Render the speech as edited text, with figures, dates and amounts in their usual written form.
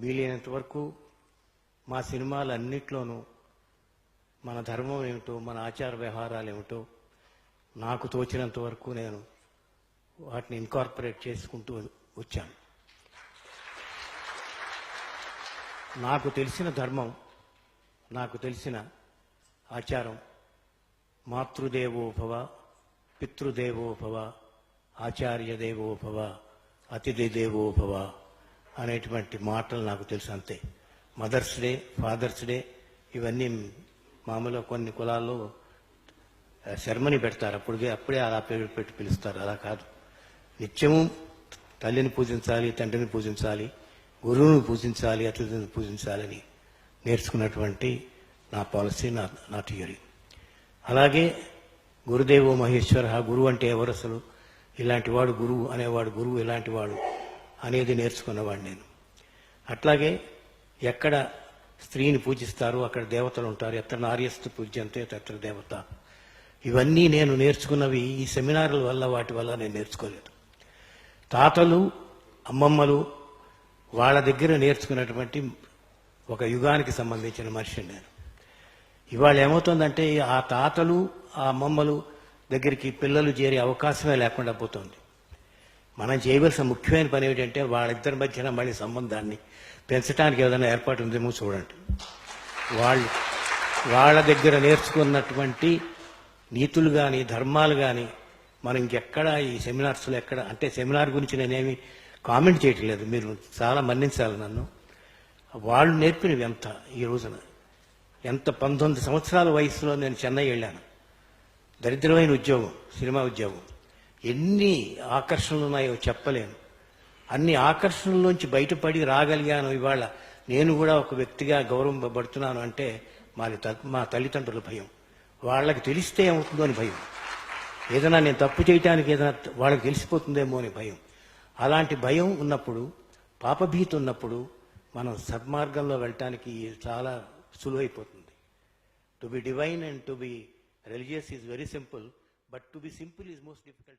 వీలైనంత వరకు మా సినిమాలన్నిట్లోనూ మన ధర్మం ఏమిటో, మన ఆచార వ్యవహారాలు ఏమిటో నాకు తోచినంత వరకు నేను వాటిని ఇన్కార్పొరేట్ చేసుకుంటూ వచ్చాను. నాకు తెలిసిన ధర్మం, నాకు తెలిసిన ఆచారం మాతృదేవోభవ, పితృదేవోభవ, ఆచార్య దేవోభవ, అతిథి దేవోభవ అనేటువంటి మాటలు నాకు తెలుసు అంతే. మదర్స్ డే, ఫాదర్స్ డే ఇవన్నీ మామూలుగా కొన్ని కులాల్లో శర్మని పెడతారు, అప్పుడే అలా పేరు పెట్టి పిలుస్తారు. అలా కాదు, నిత్యము తల్లిని పూజించాలి, తండ్రిని పూజించాలి, గురువుని పూజించాలి, అతిథిని పూజించాలని నేర్చుకున్నటువంటి నా పాలసీ, నా థియరీ. అలాగే గురుదేవో మహేశ్వర, గురువు అంటే ఎవరు అసలు, ఇలాంటి వాడు గురువు అనేవాడు, గురువు ఇలాంటి వాడు అనేది నేర్చుకున్నవాడు నేను. అట్లాగే ఎక్కడ స్త్రీని పూజిస్తారు అక్కడ దేవతలు ఉంటారు, ఎత్ర నార్యస్తు పూజ్యంతే తత్ర దేవత. ఇవన్నీ నేను నేర్చుకున్నవి ఈ సెమినార్ల వల్ల, వాటి వల్ల నేను నేర్చుకోలేదు. తాతలు, అమ్మమ్మలు వాళ్ళ దగ్గర నేర్చుకున్నటువంటి ఒక యుగానికి సంబంధించిన మనిషిని నేను. ఇవాళ ఏమవుతుందంటే ఆ తాతలు, ఆ అమ్మమ్మలు దగ్గరికి పిల్లలు చేరే అవకాశమే లేకుండా పోతుంది. మనం చేయవలసిన ముఖ్యమైన పని ఏమిటంటే వాళ్ళిద్దరి మధ్యన మళ్ళీ సంబంధాన్ని పెంచడానికి ఏదైనా ఏర్పాటు ఉందేమో చూడండి. వాళ్ళ దగ్గర నేర్చుకున్నటువంటి నీతులు కానీ, ధర్మాలు కానీ మనం ఇంకెక్కడ ఈ సెమినార్స్లో ఎక్కడ, అంటే సెమినార్ గురించి నేనేమి కామెంట్ చేయట్లేదు, మీరు చాలా మన్నించాలి నన్ను. వాళ్ళు నేర్పినవి ఎంత, ఈ రోజున ఎంత 19 సంవత్సరాల వయసులో నేను చెన్నై వెళ్ళాను. దరిద్రమైన ఉద్యోగం, సినిమా ఉద్యోగం. ఎన్ని ఆకర్షణలు ఉన్నాయో చెప్పలేను. అన్ని ఆకర్షణల్లోంచి బయటపడి రాగలిగాను. ఇవాళ నేను కూడా ఒక వ్యక్తిగా గౌరవపడుతున్నాను అంటే మా తల్లిదండ్రుల భయం, వాళ్ళకి తెలిస్తే ఏమవుతుందో అని భయం, ఏదైనా నేను తప్పు చేయటానికి ఏదైనా వాళ్ళకి తెలిసిపోతుందేమో అని భయం. అలాంటి భయం ఉన్నప్పుడు, పాపభీతి ఉన్నప్పుడు మనం సన్మార్గంలో వెళ్ళటానికి చాలా సులువైపోతుంది. To be divine and to be religious is very simple, but to be simple is most difficult.